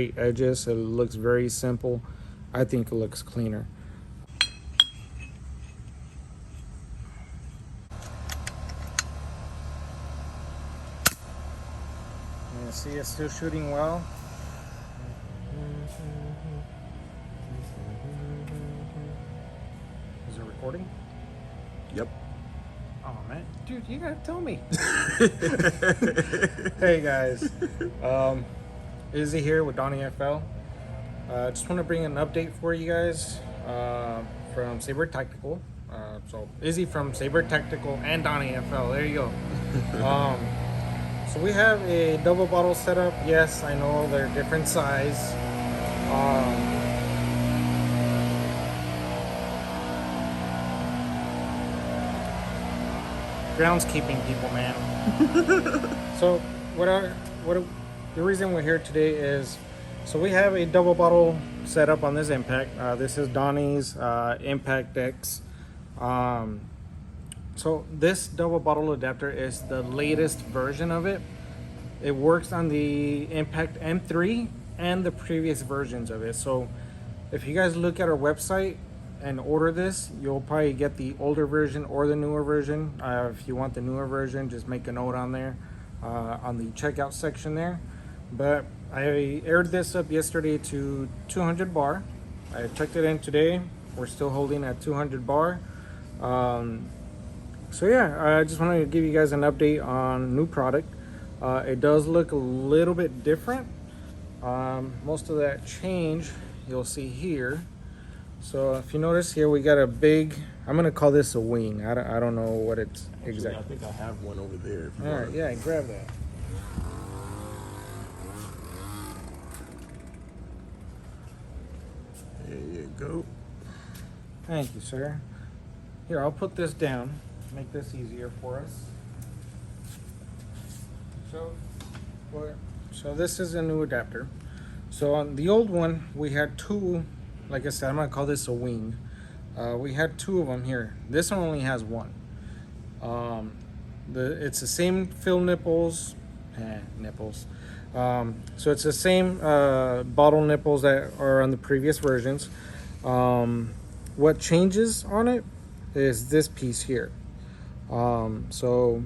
straight edges. It looks very simple. I think it looks cleaner. You see it's still shooting well. Is it recording? Yep. Oh man, dude, you gotta tell me. Hey guys, Izzy here with DonnyFL. Just want to bring an update for you guys from Saber Tactical. So Izzy from Saber Tactical and DonnyFL. There you go. So we have a double bottle setup. Yes, I know they're different size. Groundskeeping people, man. So the reason we're here today is, so we have a double bottle setup on this impact. This is Donny's Impact X. So this double bottle adapter is the latest version of it. It works on the Impact M3 and the previous versions of it. So if you guys look at our website and order this, you'll probably get the older version or the newer version. If you want the newer version, just make a note on there on the checkout section there. But I aired this up yesterday to 200 bar. I checked it in today. We're still holding at 200 bar. So yeah, I just wanted to give you guys an update on new product. It does look a little bit different. Most of that change you'll see here. So if you notice here, we got a big, I'm gonna call this a wing. I don't know what it's exactly. I think I have one over there. All right, yeah, grab that. There you go. Thank you, sir. Here, I'll put this down, make this easier for us. So this is a new adapter. So on the old one, we had two, like I said, I'm gonna call this a wing. We had two of them here. This one only has one. It's the same fill nipples. So it's the same bottle nipples that are on the previous versions. What changes on it is this piece here. So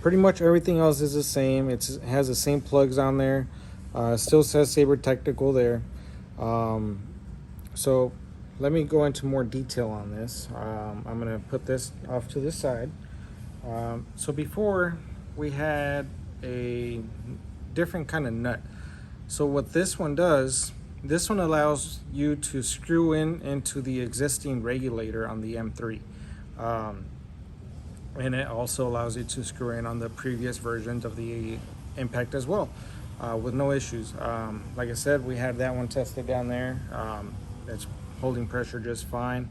pretty much everything else is the same. It has the same plugs on there. Still says Saber Tactical there. So let me go into more detail on this. I'm gonna put this off to the side. So before we had a different kind of nut. So what this one does, this one allows you to screw into the existing regulator on the M3. And it also allows you to screw in on the previous versions of the Impact as well, with no issues. Like I said, we had that one tested down there. It's holding pressure just fine.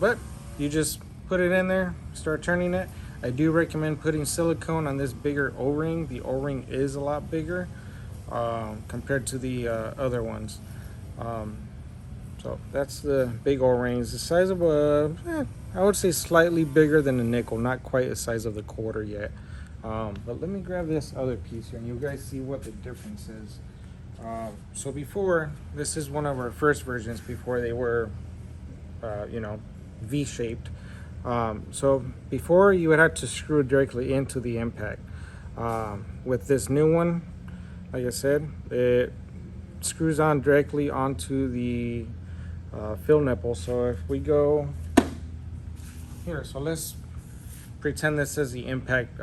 But you just put it in there, start turning it. I do recommend putting silicone on this bigger O-ring. The O-ring is a lot bigger compared to the other ones. So that's the big O-rings. The size of I would say slightly bigger than a nickel, not quite the size of the quarter yet. But let me grab this other piece here and you guys see what the difference is. So before, this is one of our first versions before they were, V-shaped. So before you would have to screw directly into the impact. With this new one, like I said, it screws on directly onto the fill nipple. So if we go here, so let's pretend this is the impact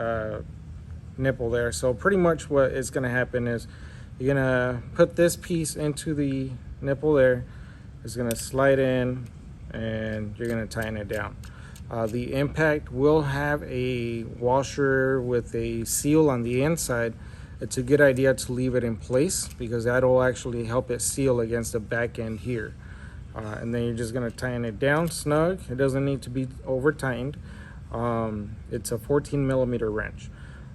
nipple there. So pretty much what is going to happen is you're going to put this piece into the nipple there. It's going to slide in and you're going to tighten it down. The impact will have a washer with a seal on the inside. It's a good idea to leave it in place because that will actually help it seal against the back end here. And then you're just going to tighten it down snug. It doesn't need to be over tightened. It's a 14 millimeter wrench.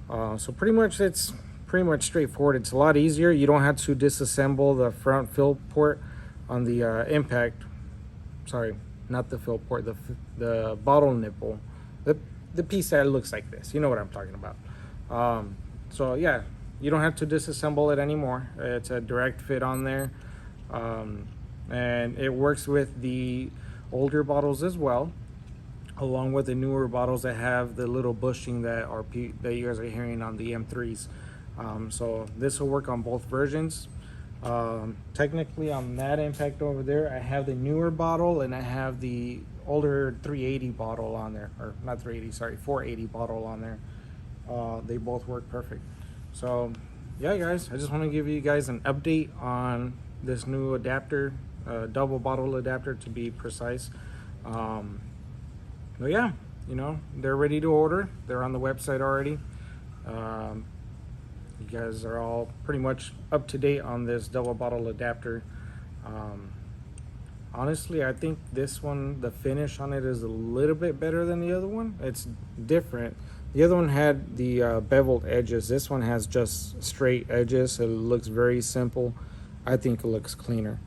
So pretty much it's pretty much straightforward. It's a lot easier. You don't have to disassemble the front fill port on the impact. Sorry, not the fill port, the bottle nipple, the piece that looks like this. You know what I'm talking about. So yeah, you don't have to disassemble it anymore. It's a direct fit on there. And it works with the older bottles as well, along with the newer bottles that have the little bushing that that you guys are hearing on the M3s. So this will work on both versions. Technically on that impact over there, I have the newer bottle and I have the older 380 bottle on there, or not 380, sorry, 480 bottle on there. They both work perfect. So yeah, guys, I just want to give you guys an update on this new adapter, double bottle adapter to be precise. But yeah, you know, they're ready to order. They're on the website already. You guys are all pretty much up to date on this double bottle adapter. Honestly, I think this one, the finish on it is a little bit better than the other one. It's different. The other one had the beveled edges. This one has just straight edges. It looks very simple. I think it looks cleaner.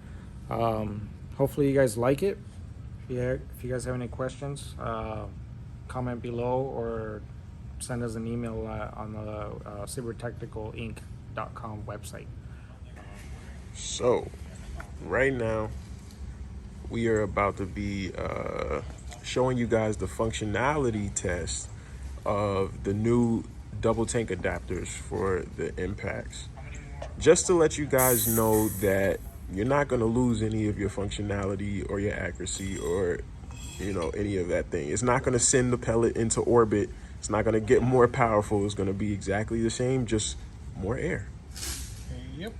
Hopefully you guys like it. Yeah, if you guys have any questions, comment below or send us an email on the SaberTacticalInc.com website. So, right now, we are about to be showing you guys the functionality test of the new double tank adapters for the impacts. Just to let you guys know that you're not going to lose any of your functionality or your accuracy or, you know, any of that thing. It's not going to send the pellet into orbit. It's not going to get more powerful. It's going to be exactly the same, just more air. Yep.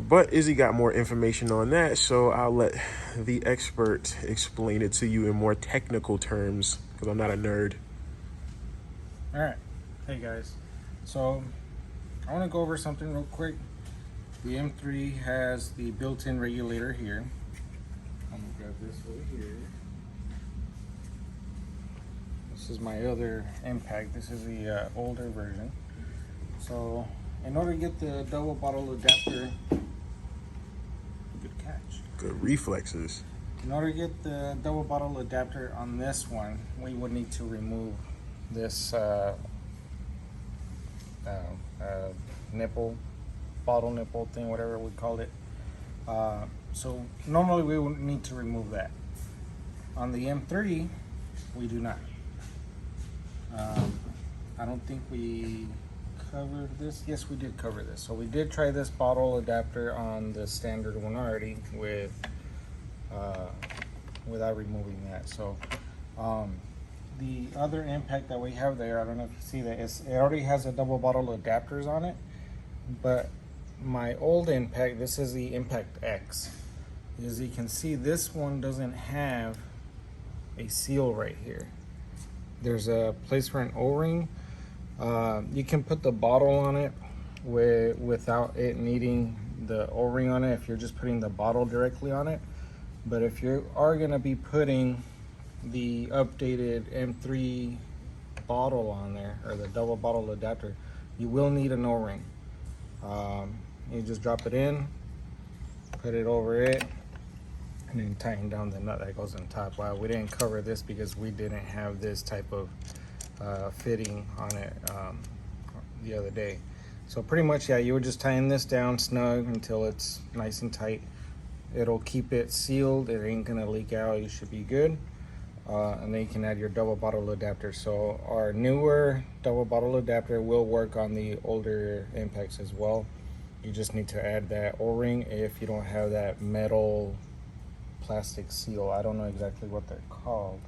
But Izzy got more information on that, so I'll let the expert explain it to you in more technical terms, because I'm not a nerd. All right. Hey, guys. So I want to go over something real quick. The M3 has the built-in regulator here. I'm going to grab this over here. This is my other impact. This is the older version. So in order to get the double bottle adapter, good catch. Good reflexes. In order to get the double bottle adapter on this one, we would need to remove this nipple, bottle nipple thing, whatever we called it. So normally we would need to remove that. On the M3, we do not. I don't think we covered this. Yes, we did cover this. So we did try this bottle adapter on the standard one already with without removing that. So the other impact that we have there, I don't know if you see that, it already has a double bottle adapters on it, but my old impact, this is the Impact X. As you can see, this one doesn't have a seal right here. There's a place for an O-ring. You can put the bottle on it without it needing the O-ring on it if you're just putting the bottle directly on it. But if you are gonna be putting the updated M3 bottle on there, or the double bottle adapter, you will need an O-ring. You just drop it in, put it over it, and then tighten down the nut that goes on top. Wow, we didn't cover this because we didn't have this type of fitting on it the other day. So pretty much, yeah, you would just tighten this down snug until it's nice and tight. It'll keep it sealed. It ain't gonna leak out. You should be good. And then you can add your double bottle adapter. So our newer double bottle adapter will work on the older impacts as well. You just need to add that O-ring if you don't have that metal plastic seal. I don't know exactly what they're called.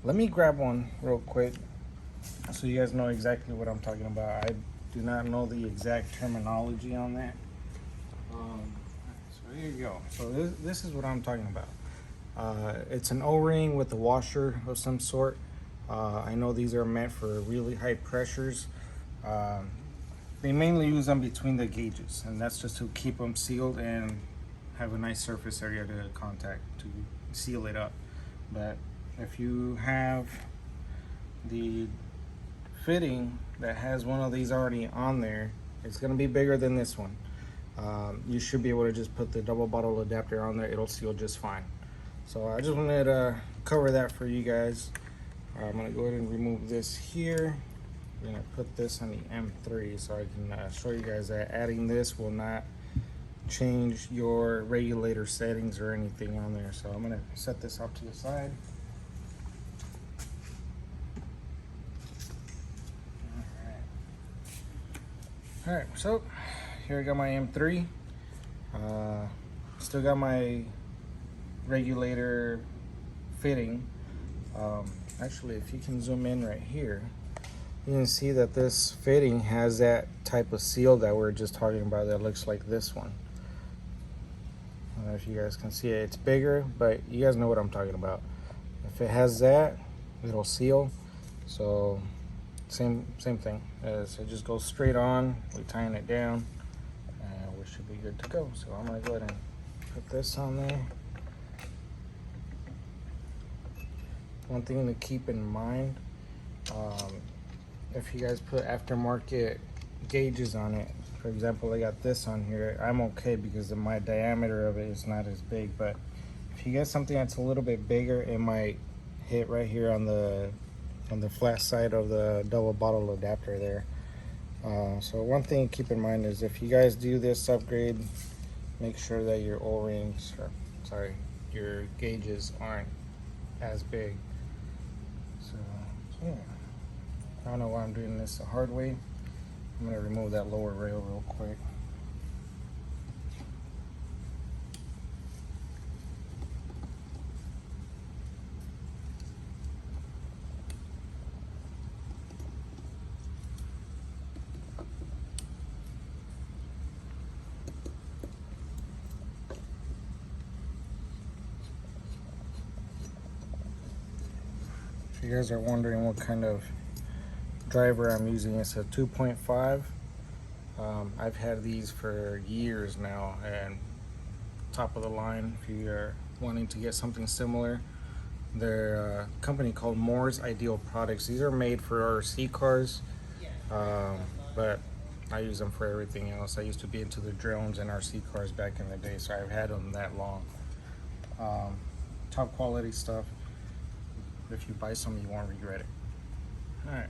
Let me grab one real quick so you guys know exactly what I'm talking about. I do not know the exact terminology on that. So here you go. So this is what I'm talking about. It's an O-ring with a washer of some sort. I know these are meant for really high pressures. They mainly use them between the gauges, and that's just to keep them sealed and have a nice surface area to contact to seal it up. But if you have the fitting that has one of these already on there, it's going to be bigger than this one. You should be able to just put the double bottle adapter on there. It'll seal just fine. So I just wanted to cover that for you guys. I'm going to go ahead and remove this here. we're gonna put this on the M3 so I can show you guys that adding this will not change your regulator settings or anything on there. So I'm gonna set this off to the side. All right, so here I got my M3. Still got my regulator fitting. Actually, if you can zoom in right here, you can see that this fitting has that type of seal that we are just talking about that looks like this one. I don't know if you guys can see it. It's bigger, but you guys know what I'm talking about. If it has that little seal, so same thing. So it just goes straight on. We tighten it down, and we should be good to go. So I'm gonna go ahead and put this on there. One thing to keep in mind, if you guys put aftermarket gauges on it, for example, I got this on here, I'm okay because my diameter of it is not as big. But if you get something that's a little bit bigger, it might hit right here on the flat side of the double bottle adapter there. So one thing to keep in mind is if you guys do this upgrade, make sure that your O-rings, or sorry, your gauges aren't as big. So yeah, I don't know why I'm doing this the hard way. I'm gonna remove that lower rail real quick. If you guys are wondering what kind of driver I'm using, it's a 2.5. I've had these for years now, and top of the line. If you are wanting to get something similar, they're a company called Moore's Ideal Products. These are made for RC cars, but I use them for everything else. I used to be into the drones and RC cars back in the day, so I've had them that long. Top quality stuff. If you buy some, you won't regret it. All right,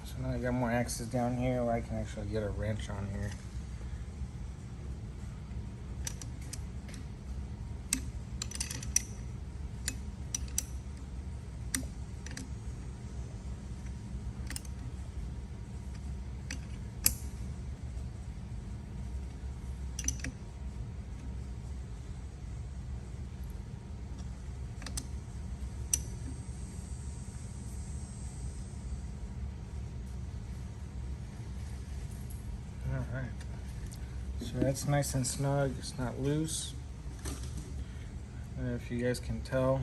so now I got more axes down here where I can actually get a wrench on here. Alright, so that's nice and snug, it's not loose. And if you guys can tell,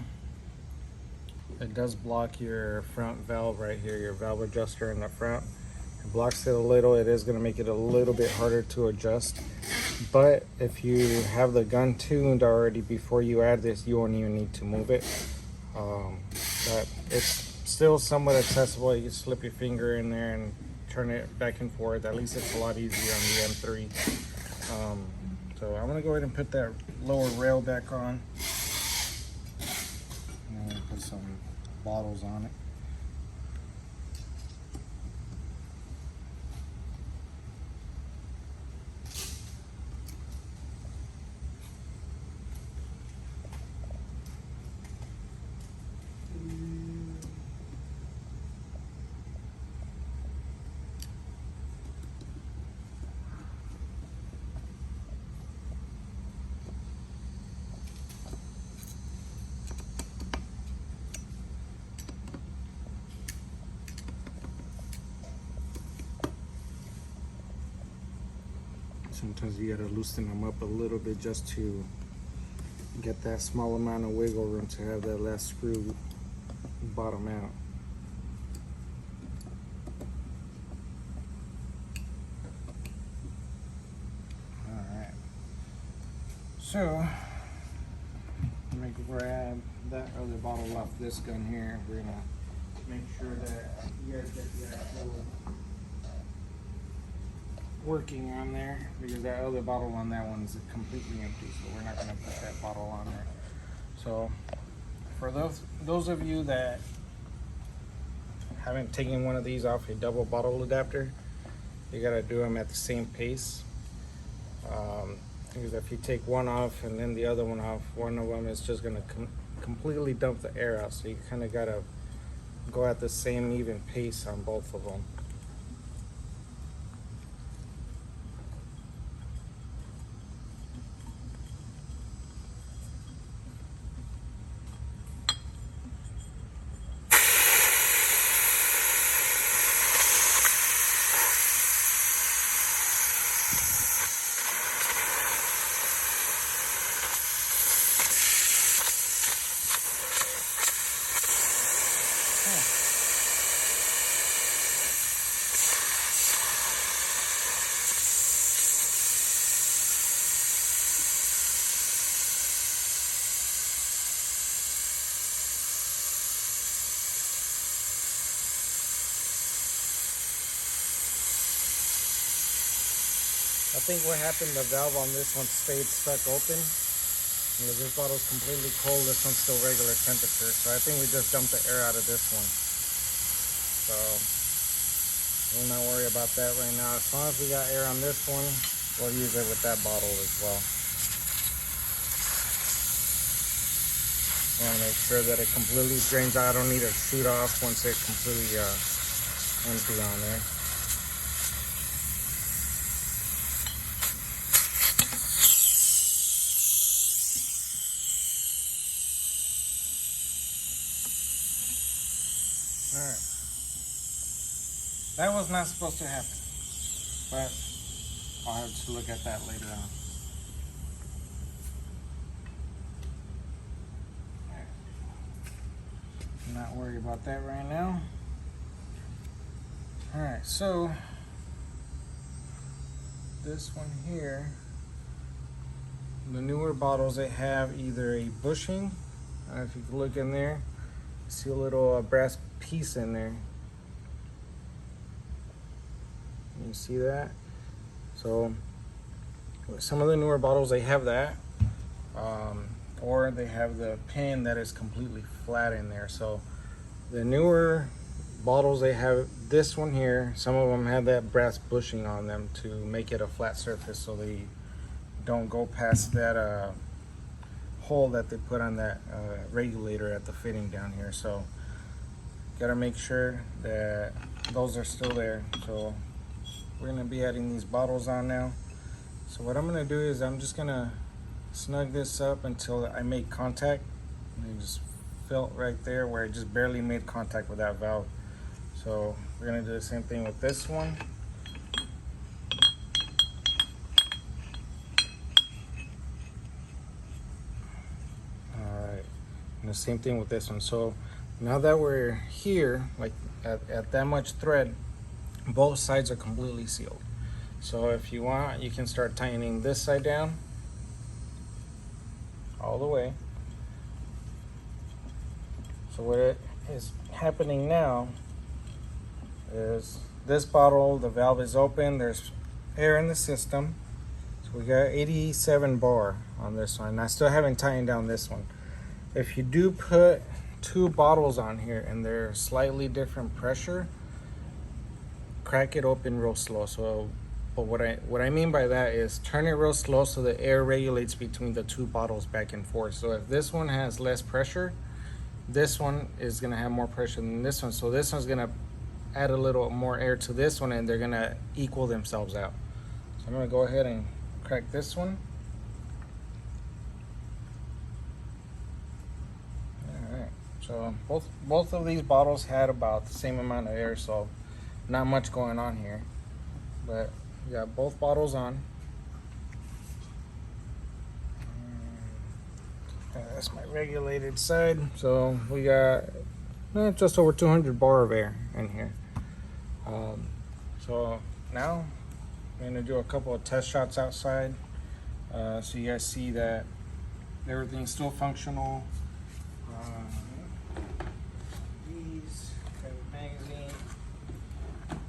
it does block your front valve right here, your valve adjuster in the front. It blocks it a little. It is going to make it a little bit harder to adjust. But if you have the gun tuned already before you add this, you won't even need to move it. But it's still somewhat accessible. You can slip your finger in there and turn it back and forth. At least it's a lot easier on the M3. So I'm gonna go ahead and put that lower rail back on. And I'm gonna put some bottles on it. Sometimes you gotta loosen them up a little bit just to get that small amount of wiggle room to have that last screw bottom out. Alright, so let me grab that other bottle off this gun here. We're gonna make sure that you guys get the actual working on there, because that other bottle on that one is completely empty, so we're not going to put that bottle on there. So for those of you that haven't taken one of these off a double bottle adapter, you gotta do them at the same pace. Because if you take one off and then the other one off, one of them is just gonna completely dump the air out. So you kind of gotta go at the same even pace on both of them. I think what happened, the valve on this one stayed stuck open. You know, this bottle's completely cold, this one's still regular temperature. So I think we just dumped the air out of this one. So we'll not worry about that right now. As long as we got air on this one, we'll use it with that bottle as well. I want to make sure that it completely drains out. I don't need to shoot off once it's completely empty on there. Alright. That was not supposed to happen, but I'll have to look at that later on. Not worry about that right now. Alright, so this one here, the newer bottles, they have either a bushing, if you can look in there, see a little brass piece in there. You see that? So some of the newer bottles, they have that, or they have the pin that is completely flat in there. So the newer bottles, they have this one here. Some of them have that brass bushing on them to make it a flat surface, so they don't go past that hole that they put on that regulator at the fitting down here. So gotta make sure that those are still there. So we're gonna be adding these bottles on now. So what I'm gonna do is I'm just gonna snug this up until I make contact. And it just felt right there where it just barely made contact with that valve. So we're gonna do the same thing with this one. Alright, and the same thing with this one. So now that we're here, like at that much thread, both sides are completely sealed. So if you want, you can start tightening this side down all the way. So what is happening now is this bottle, the valve is open, there's air in the system. So we got 87 bar on this one. I still haven't tightened down this one. If you do put two bottles on here and they're slightly different pressure, crack it open real slow. So but what I mean by that is turn it real slow so the air regulates between the two bottles back and forth. So if this one has less pressure, this one is gonna have more pressure than this one. So this one's gonna add a little more air to this one and they're gonna equal themselves out. So I'm gonna go ahead and crack this one. Alright, so both of these bottles had about the same amount of air, so not much going on here. But we got both bottles on. That's my regulated side. So we got just over 200 bar of air in here. So now I'm gonna do a couple of test shots outside, so you guys see that everything's still functional. These, grab a magazine,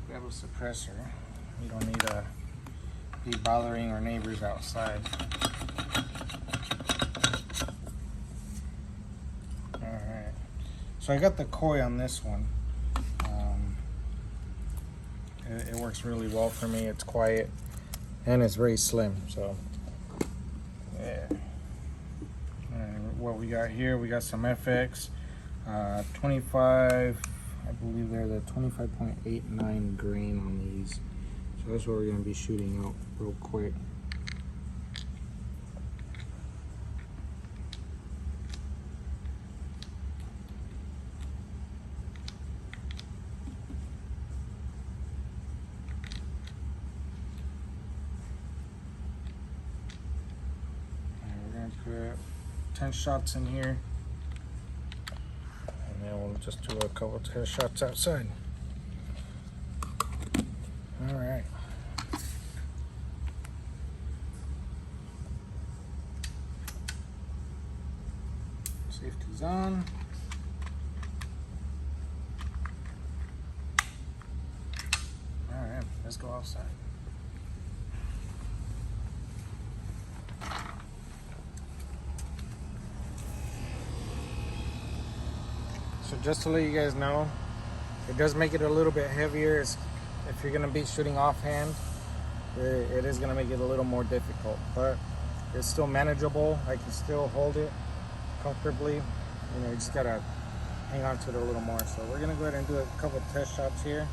grab a suppressor. You don't need to be bothering our neighbors outside. Alright, so I got the coil on this one. it works really well for me. It's quiet and it's very slim. So yeah. And what we got here, we got some FX 25. I believe they're the 25.89 grain on these. So that's what we're going to be shooting out real quick. And we're going to put 10 shots in here. And then we'll just do a couple 10 shots outside. All right. Safety's on. All right, let's go outside. So just to let you guys know, it does make it a little bit heavier. If you're gonna be shooting offhand, it is gonna make it a little more difficult, but it's still manageable. I can still hold it comfortably. You know, you just gotta hang on to it a little more. So we're gonna go ahead and do a couple of test shots here.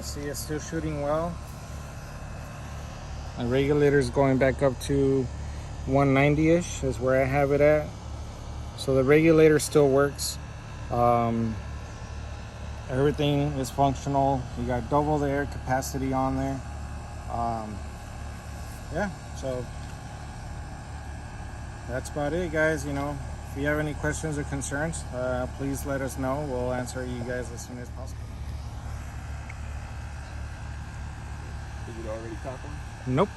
See, it's still shooting well. My regulator's going back up to 190-ish is where I have it at. So the regulator still works. Everything is functional. You got double the air capacity on there. Yeah, so that's about it, guys. You know, if you have any questions or concerns, please let us know. We'll answer you guys as soon as possible. Is it already copper? Nope.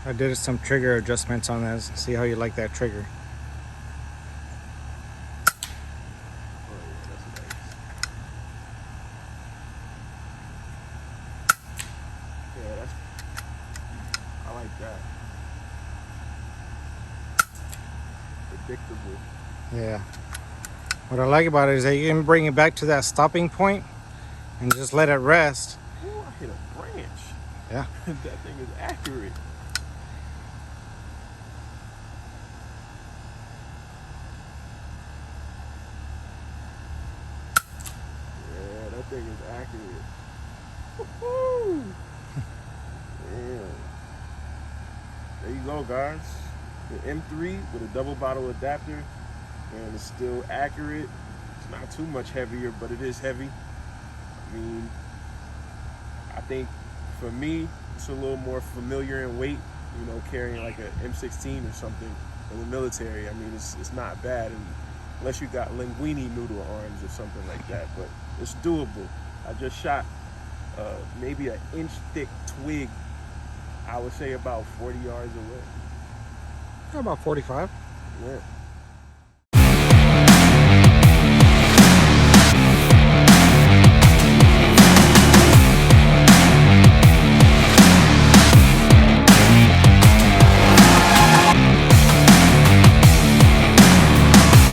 I did some trigger adjustments on this. See how you like that trigger. Oh yeah, that's nice. Yeah, that's. I like that. Predictable. Yeah. What I like about it is that you can bring it back to that stopping point and just let it rest. Ooh, I hit a branch. Yeah. That thing is accurate. Yeah, that thing is accurate. Woo-hoo. Yeah. There you go, guys. The M3 with a double bottle adapter, and it's still accurate. It's not too much heavier, but it is heavy. I mean, I think for me, it's a little more familiar in weight, you know, carrying like an M16 or something in the military. I mean, it's not bad, and unless you got linguine noodle arms or something like that, but it's doable. I just shot maybe an inch thick twig, I would say about 40 yards away. About 45. Yeah.